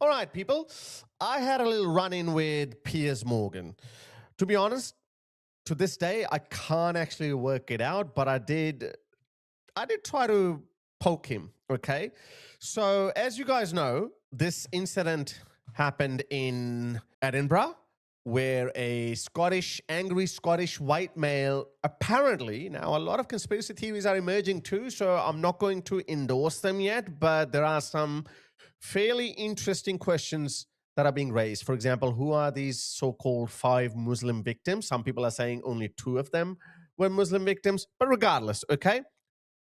All right, people. I had a little run-in with Piers Morgan. To be honest, to this day, I can't actually work it out, but I did try to poke him. Okay. So as you guys know, this incident happened in Edinburgh, where a angry Scottish white male, apparently, now a lot of conspiracy theories are emerging too, so I'm not going to endorse them yet, but there are some fairly interesting questions that are being raised. For example, who are these so-called 5 Muslim victims? Some people are saying only 2 of them were Muslim victims, but regardless, okay?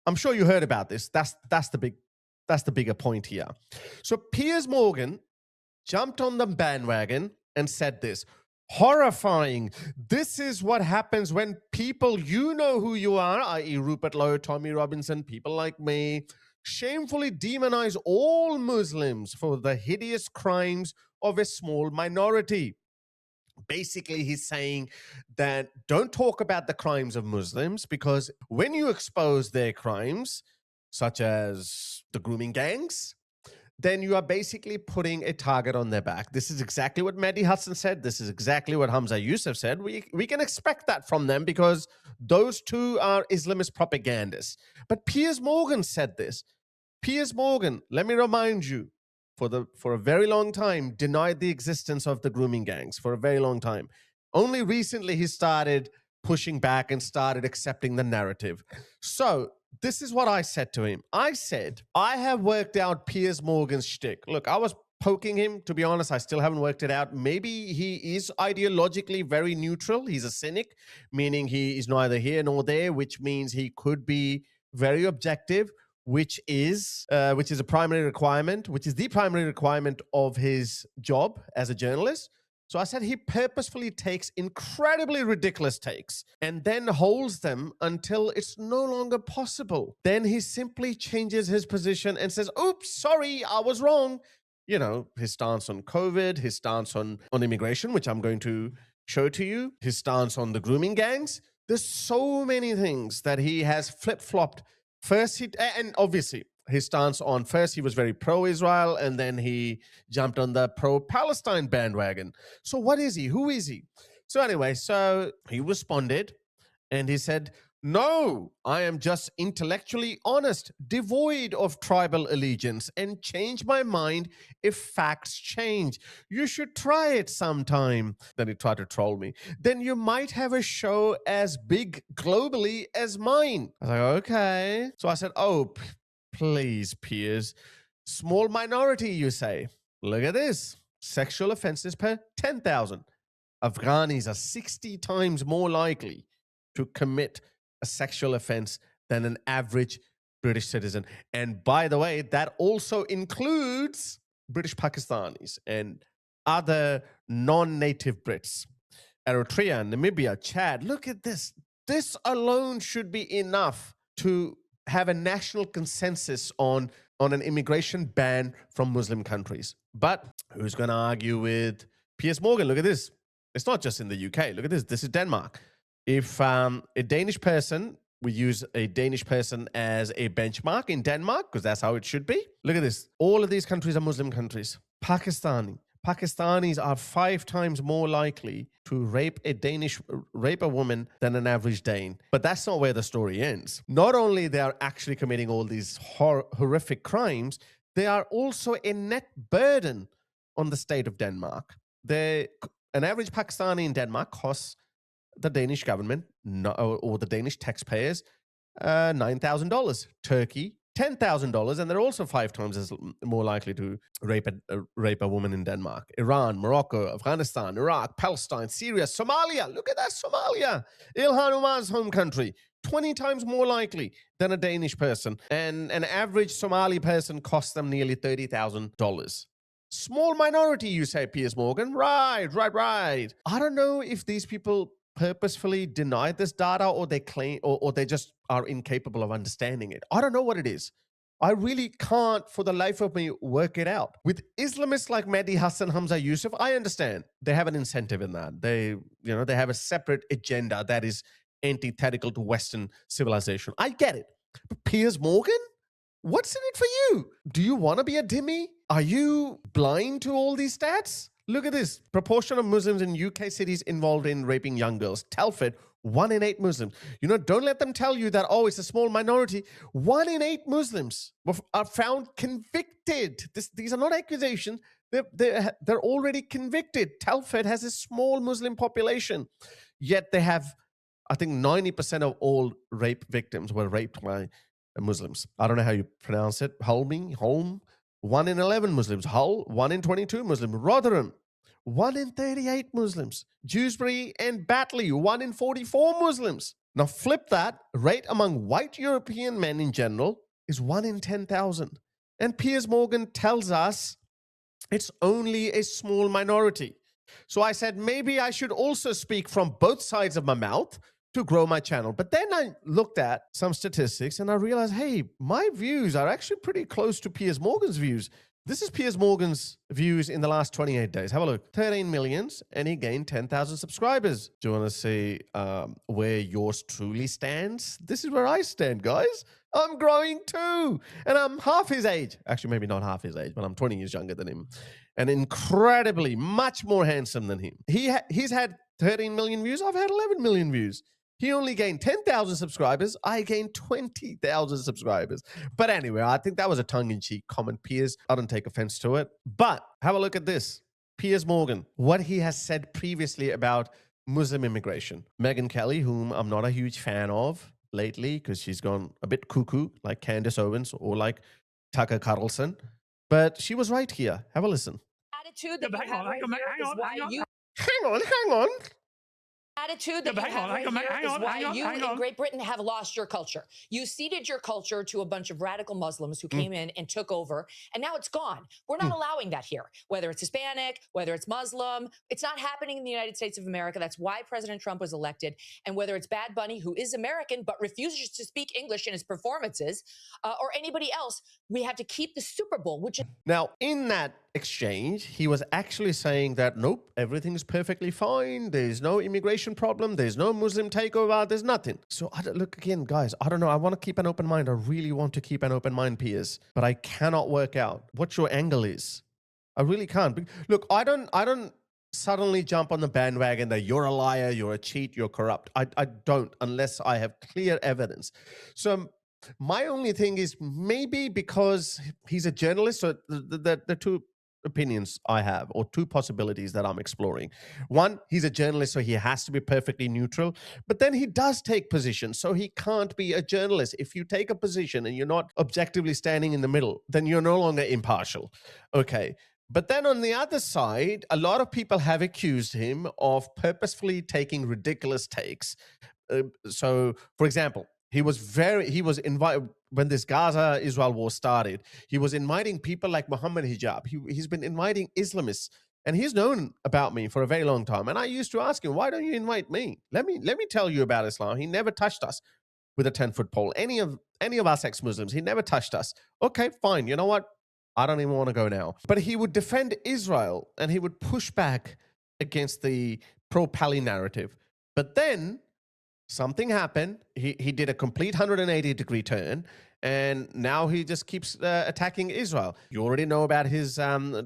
I'm sure you heard about this. That's the bigger point here. So Piers Morgan jumped on the bandwagon and said this. Horrifying. This is what happens when people you know who you are, i.e. Rupert Lowe, Tommy Robinson, people like me, shamefully demonize all Muslims for the hideous crimes of a small minority. Basically, he's saying that don't talk about the crimes of Muslims because when you expose their crimes, such as the grooming gangs, then you are basically putting a target on their back. This is exactly what Mehdi Hassan said. This is exactly what Hamza Yusuf said. We can expect that from them because those two are Islamist propagandists. But Piers Morgan said this. Piers Morgan, let me remind you, for a very long time, denied the existence of the grooming gangs for a very long time. Only recently he started pushing back and started accepting the narrative. So this is what I said to him. I said, I have worked out Piers Morgan's shtick. Look, I was poking him. To be honest, I still haven't worked it out. Maybe he is ideologically very neutral. He's a cynic, meaning he is neither here nor there, which means he could be very objective, which is a primary requirement, which is the primary requirement of his job as a journalist. So I said he purposefully takes incredibly ridiculous takes and then holds them until it's no longer possible. Then he simply changes his position and says, oops, sorry, I was wrong. You know, his stance on COVID, his stance on immigration, which I'm going to show to you, his stance on the grooming gangs. There's so many things that he has flip-flopped. First, and obviously, his stance on first, he was very pro-Israel, and then he jumped on the pro-Palestine bandwagon. So what is he? Who is he? So anyway, so he responded, and he said, no, I am just intellectually honest, devoid of tribal allegiance, and change my mind if facts change. You should try it sometime. Then he tried to troll me. Then you might have a show as big globally as mine. I was like, okay. So I said, oh, please, Piers. Small minority, you say. Look at this. Sexual offenses per 10,000. Afghanis are 60 times more likely to commit a sexual offense than an average British citizen. And by the way, that also includes British Pakistanis and other non-native Brits. Eritrea, Namibia, Chad. Look at this. This alone should be enough to have a national consensus on an immigration ban from Muslim countries. But who's going to argue with Piers Morgan? Look at this. It's not just in the UK. Look at this. This is Denmark. If a Danish person, we use a Danish person as a benchmark in Denmark, because that's how it should be. Look at this. All of these countries are Muslim countries. Pakistanis are 5 times more likely to rape a woman than an average Dane. But that's not where the story ends. Not only they are actually committing all these horrific crimes, they are also a net burden on the state of Denmark. An average Pakistani in Denmark costs the Danish government or the Danish taxpayers $9,000. Turkey, $10,000, and they're also 5 times as more likely to rape a woman in Denmark. Iran, Morocco, Afghanistan, Iraq, Palestine, Syria, Somalia. Look at that, Somalia. Ilhan Omar's home country. 20 times more likely than a Danish person. And an average Somali person costs them nearly $30,000. Small minority, you say, Piers Morgan. Right. I don't know if these people purposefully deny this data or they claim or they just are incapable of understanding it. I don't know what it is. I really can't for the life of me work it out. With Islamists like Mehdi Hassan, Hamza Yusuf, I understand they have an incentive in that. They have a separate agenda that is antithetical to Western civilization. I get it. But Piers Morgan? What's in it for you? Do you want to be a dhimmi? Are you blind to all these stats? Look at this. Proportion of Muslims in UK cities involved in raping young girls. Telford, 1 in 8 Muslims. Don't let them tell you that, oh, it's a small minority. 1 in 8 Muslims are found convicted. These are not accusations. They're already convicted. Telford has a small Muslim population, yet they have, I think 90% of all rape victims were raped by Muslims. I don't know how you pronounce it. Holm, 1 in 11 Muslims. Hull, 1 in 22 Muslims. Rotherham, 1 in 38 Muslims. Dewsbury and Batley, 1 in 44 Muslims. Now flip that, rate among white European men in general is 1 in 10,000. And Piers Morgan tells us it's only a small minority. So I said, maybe I should also speak from both sides of my mouth to grow my channel. But then I looked at some statistics and I realized, hey, my views are actually pretty close to Piers Morgan's views. This is Piers Morgan's views in the last 28 days. Have a look. 13 millions, and he gained 10,000 subscribers. Do you want to see where yours truly stands? This is where I stand, guys. I'm growing too. And I'm half his age. Actually, maybe not half his age, but I'm 20 years younger than him. And incredibly much more handsome than him. He's had 13 million views. I've had 11 million views. He only gained 10,000 subscribers. I gained 20,000 subscribers. But anyway, I think that was a tongue-in-cheek comment, Piers. I don't take offense to it. But have a look at this. Piers Morgan, what he has said previously about Muslim immigration. Megyn Kelly, whom I'm not a huge fan of lately because she's gone a bit cuckoo, like Candace Owens or like Tucker Carlson. But she was right here. Have a listen. Attitude that you have right here is why you... Hang on. Attitude that you have right here is why you in Great Britain have lost your culture. You ceded your culture to a bunch of radical Muslims who came in and took over, and now it's gone. We're not allowing that here, whether it's Hispanic, whether it's Muslim. It's not happening in the United States of America. That's why President Trump was elected. And whether it's Bad Bunny, who is American but refuses to speak English in his performances, or anybody else, we have to keep the Super Bowl, which is... Now, in that exchange, he was actually saying that, nope, everything's perfectly fine. There's no immigration problem. There's no Muslim takeover. There's nothing. So look, again, guys, I don't know. I want to keep an open mind. I really want to keep an open mind, Piers, but I cannot work out what your angle is. I really can't. Look, I don't suddenly jump on the bandwagon that you're a liar, you're a cheat, you're corrupt. I don't, unless I have clear evidence. So my only thing is maybe because he's a journalist, so the two opinions I have, or two possibilities that I'm exploring. One, he's a journalist, so he has to be perfectly neutral, but then he does take positions, so he can't be a journalist. If you take a position and you're not objectively standing in the middle, then you're no longer impartial. Okay. But then on the other side, a lot of people have accused him of purposefully taking ridiculous takes. So, for example, he was invited when this Gaza-Israel war started. He was inviting people like Muhammad Hijab. He's been inviting Islamists, and he's known about me for a very long time. And I used to ask him, why don't you invite me? Let me tell you about Islam. He never touched us with a 10-foot pole. Any of us ex-Muslims, he never touched us. Okay, fine. You know what? I don't even want to go now. But he would defend Israel, and he would push back against the pro-Pali narrative. But then something happened. He did a complete 180-degree turn, and now he just keeps attacking Israel. You already know about his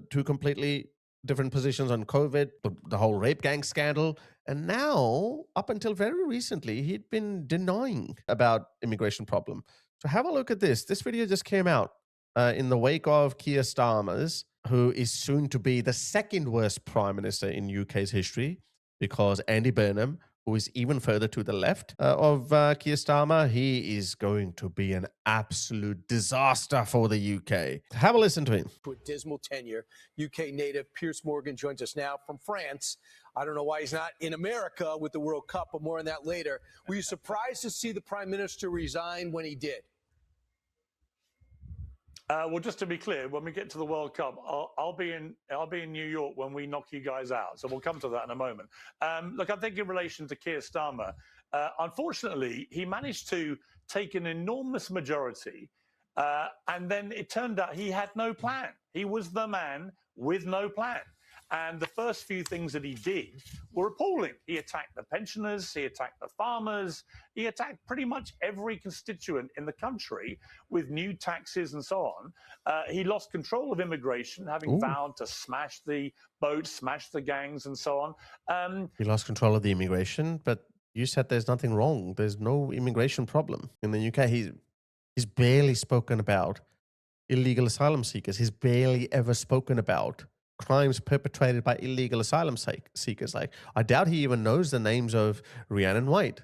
two completely different positions on COVID, the whole rape gang scandal. And now, up until very recently, he'd been denying about immigration problem. So have a look at this. This video just came out in the wake of Keir Starmer's, who is soon to be the second worst prime minister in UK's history, because Andy Burnham, who is even further to the left of Keir Starmer, he is going to be an absolute disaster for the UK. Have a listen to him. To a dismal tenure, UK native Piers Morgan joins us now from France. I don't know why he's not in America with the World Cup, but more on that later. Were you surprised to see the Prime Minister resign when he did? Well, just to be clear, when we get to the World Cup, I'll be in New York when we knock you guys out. So we'll come to that in a moment. Look, I think in relation to Keir Starmer, unfortunately, he managed to take an enormous majority, and then it turned out he had no plan. He was the man with no plan. And the first few things that he did were appalling. He attacked the pensioners, he attacked the farmers, he attacked pretty much every constituent in the country with new taxes and so on. He lost control of immigration, having vowed to smash the boats, smash the gangs and so on. He lost control of the immigration, but you said there's nothing wrong. There's no immigration problem in the UK. He's barely spoken about illegal asylum seekers. He's barely ever spoken about crimes perpetrated by illegal asylum seekers. Like, I doubt he even knows the names of Rhiannon White.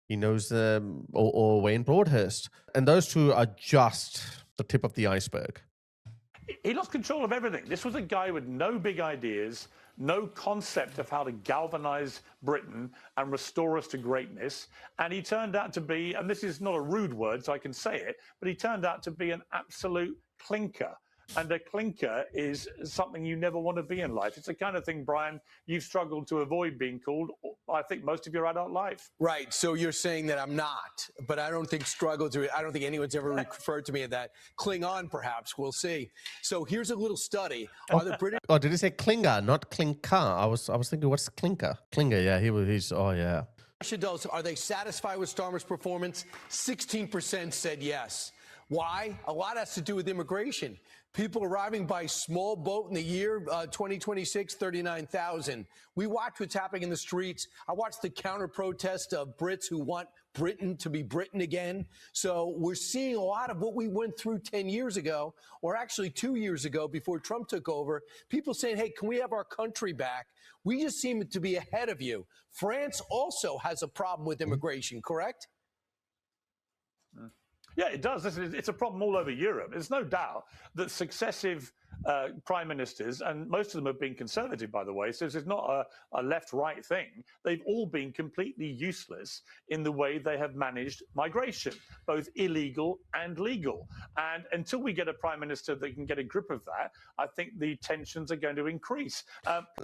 He knows or Wayne Broadhurst. And those two are just the tip of the iceberg. He lost control of everything. This was a guy with no big ideas, no concept of how to galvanize Britain and restore us to greatness. And he turned out to be, and this is not a rude word, so I can say it, but he turned out to be an absolute clinker. And a clinker is something you never want to be in life. It's the kind of thing, Brian, you've struggled to avoid being called, I think, most of your adult life. Right. So you're saying that I'm not, but I don't think I don't think anyone's ever referred to me as that. Cling on, perhaps. We'll see. So here's a little study. Are the British... Oh, did he say clinger, not clinker? I was thinking, what's clinker? Klinger, yeah, he's, oh, yeah. Adults, are they satisfied with Starmer's performance? 16% said yes. Why? A lot has to do with immigration. People arriving by small boat in the year 2026, 39,000. We watch what's happening in the streets. I watched the counter-protest of Brits who want Britain to be Britain again. So we're seeing a lot of what we went through 10 years ago, or actually 2 years ago before Trump took over. People saying, hey, can we have our country back? We just seem to be ahead of you. France also has a problem with immigration, correct? Yeah, it does. It's a problem all over Europe. There's no doubt that successive prime ministers, and most of them have been conservative, by the way, so this is not a left-right thing. They've all been completely useless in the way they have managed migration, both illegal and legal. And until we get a prime minister that can get a grip of that, I think the tensions are going to increase.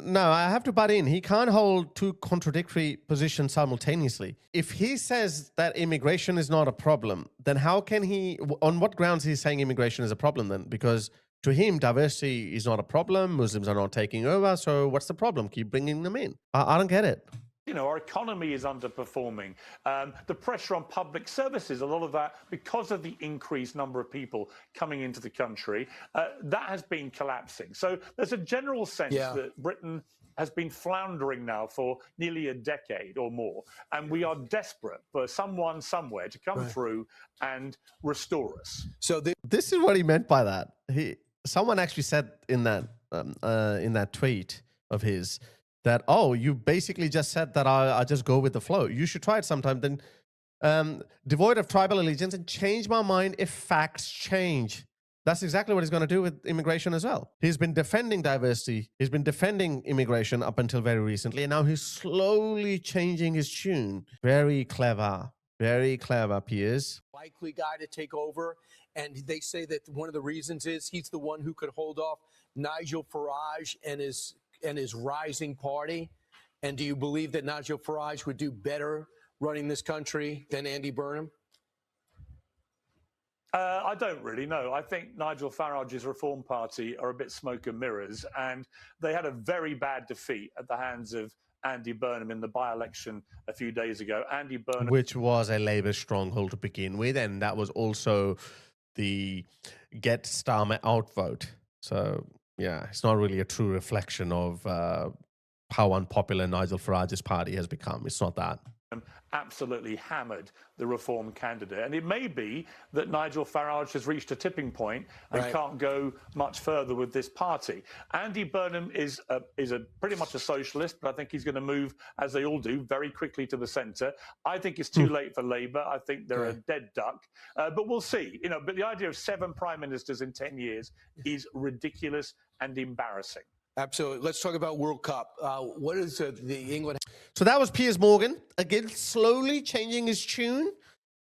No, I have to butt in. He can't hold two contradictory positions simultaneously. If he says that immigration is not a problem, then how can he, on what grounds he's saying immigration is a problem then? Because to him, diversity is not a problem. Muslims are not taking over. So what's the problem? Keep bringing them in. I don't get it. You know, our economy is underperforming. The pressure on public services, a lot of that, because of the increased number of people coming into the country, that has been collapsing. So there's a general sense that Britain has been floundering now for nearly a decade or more. And we are desperate for someone somewhere to come through and restore us. So this is what he meant by that. Someone actually said in that tweet of his that, oh, you basically just said that I just go with the flow. You should try it sometime. Then devoid of tribal allegiance and change my mind if facts change. That's exactly what he's going to do with immigration as well. He's been defending diversity. He's been defending immigration up until very recently. And now he's slowly changing his tune. Very clever, Piers. Likely guy to take over. And they say that one of the reasons is he's the one who could hold off Nigel Farage and his rising party. And do you believe that Nigel Farage would do better running this country than Andy Burnham? I don't really know. I think Nigel Farage's Reform Party are a bit smoke and mirrors, and they had a very bad defeat at the hands of Andy Burnham in the by-election a few days ago. Andy Burnham, which was a Labour stronghold to begin with, and that was also the get Starmer out vote. So yeah, it's not really a true reflection of how unpopular Nigel Farage's party has become. It's not that. Absolutely hammered the Reform candidate. And it may be that Nigel Farage has reached a tipping point and can't go much further with this party. Andy Burnham is pretty much a socialist, but I think he's going to move, as they all do, very quickly to the centre. I think it's too late for Labour. I think they're a dead duck. But we'll see. You know, but the idea of 7 prime ministers in 10 years is ridiculous and embarrassing. Absolutely. Let's talk about World Cup. What is the England? So that was Piers Morgan, again, slowly changing his tune,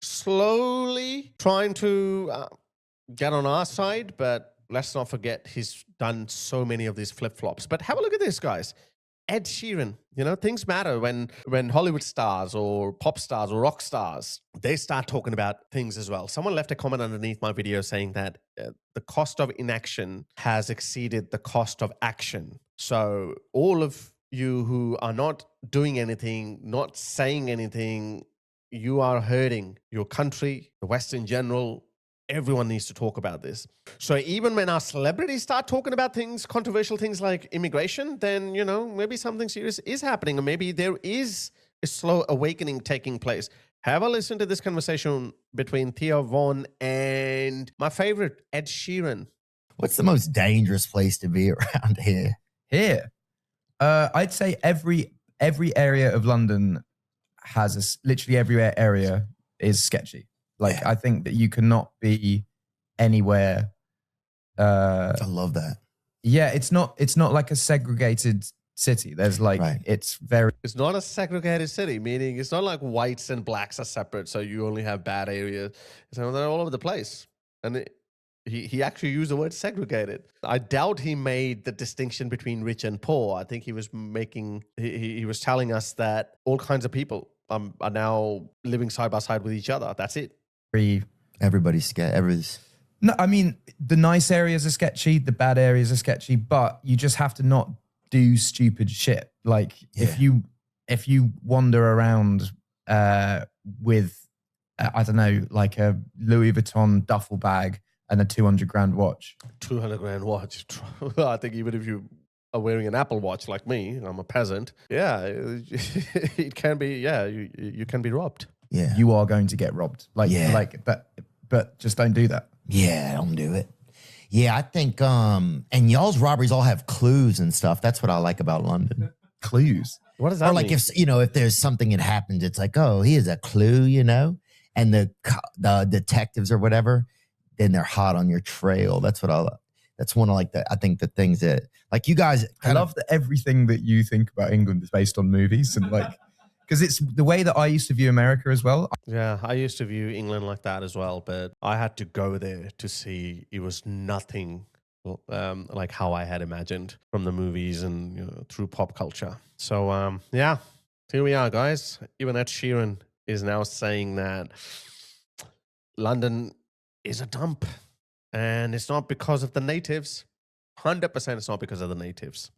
slowly trying to get on our side, but let's not forget he's done so many of these flip-flops. But have a look at this, guys. Ed Sheeran, you know, things matter when Hollywood stars or pop stars or rock stars, they start talking about things as well. Someone left a comment underneath my video saying that the cost of inaction has exceeded the cost of action. So all of you who are not doing anything, not saying anything, you are hurting your country, the West in general. Everyone needs to talk about this. So even when our celebrities start talking about things, controversial things like immigration, then, you know, maybe something serious is happening, or maybe there is a slow awakening taking place. Have a listen to this conversation between Theo Von and my favorite, Ed Sheeran. What's the most dangerous place to be around here? Here, I'd say every area of London has literally every area is sketchy. Like, I think that you cannot be anywhere. I love that. Yeah, it's not like a segregated city. There's like, it's not a segregated city, meaning it's not like whites and blacks are separate, so you only have bad areas. So they're all over the place. And he actually used the word segregated. I doubt he made the distinction between rich and poor. I think he was he was telling us that all kinds of people are now living side by side with each other. That's it. Everybody's scared. No, I mean, the nice areas are sketchy, the bad areas are sketchy, but you just have to not do stupid shit. Like if you wander around with, I don't know, like a Louis Vuitton duffel bag and a 200 grand watch. 200 grand watch. I think even if you are wearing an Apple Watch like me, I'm a peasant. Yeah, it can be. Yeah, you can be robbed. Yeah, you are going to get robbed. But just don't do that. Yeah, don't do it. Yeah, I think, and y'all's robberies all have clues and stuff. That's what I like about London. Clues? What does that mean? Or like if there's something that happens, it's like, oh, here's a clue, and the detectives or whatever, then they're hot on your trail. That's one of I think the things that, like, you guys. I love that everything that you think about England is based on movies and like, because it's the way that I used to view America as well. Yeah, I used to view England like that as well, but I had to go there to see it was nothing like how I had imagined from the movies and through pop culture. So yeah, here we are, guys. Even Ed Sheeran is now saying that London is a dump, and it's not because of the natives. 100% it's not because of the natives.